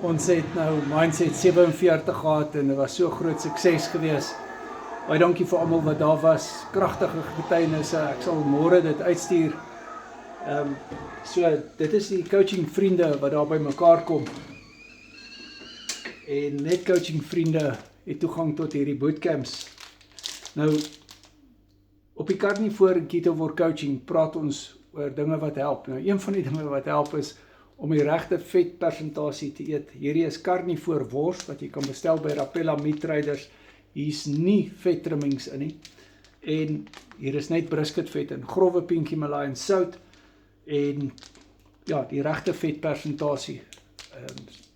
Ons het nou Mindset 47 gehad en dit was so groot sukses geweest. Baie dankie vir almal wat daar was. Kragtige getuienisse. Ek sal môre dit uitstuur. So dit is die coaching vriende wat daar by mekaar kom. En net coaching vriende het toegang tot hierdie bootcamps. Nou op die Carnivore Ketovore Coaching praat ons oor dinge wat help. Nou een van die dinge wat help is om die regte vetpersentasie te eet. Hierdie is carnivore wors wat jy kan bestel by Rapella Meat Traders. Hier is nie vettrimmings in nie. En hier is net brisketvet en grove pinkie malai en sout. En ja, die regte vetpersentasie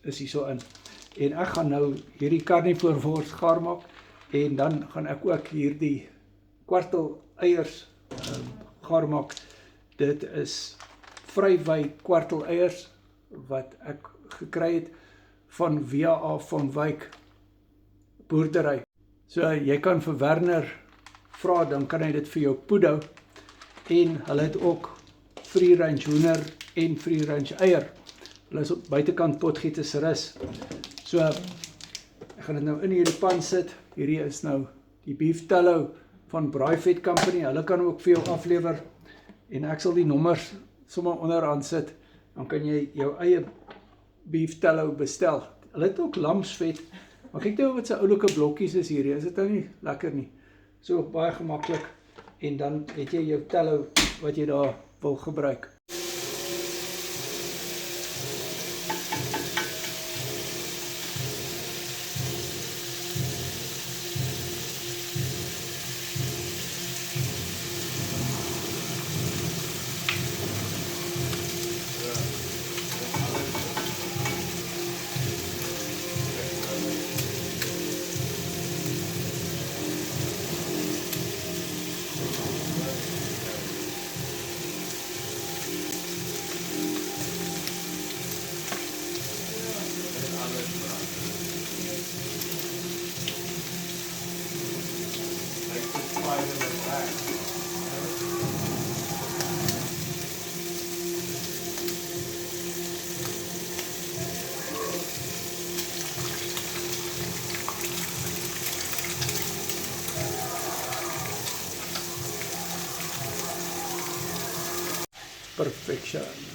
is hier so in. En ek gaan nou hierdie carnivore wors gaar maak. En dan gaan ek ook hierdie kwartel eiers gaar maak. Dit is vrywy kwartel eiers wat ek gekry het van VA van Wyk boerdery. So jy kan vir Werner vra, dan kan hy dit vir jou poedhou. En hulle het ook free range hoender en free range eier. Hulle is op buitekant Potgietersrus. So ek gaan dit nou in hierdie pan sit. Hierdie is nou die beef tallow van Braaivet Company. Hulle kan ook vir jou aflewer. En ek sal die nommers sommer onderaan sit. Dan kan jy jou eie beef tallow bestel. Hulle het ook lamsvet. Maar kyk nou wat sy oulike blokkies is hierdie. Is dit nou nie lekker nie? So baie gemaklik. En dan het jy jou tallow wat jy daar wil gebruik. Perfection.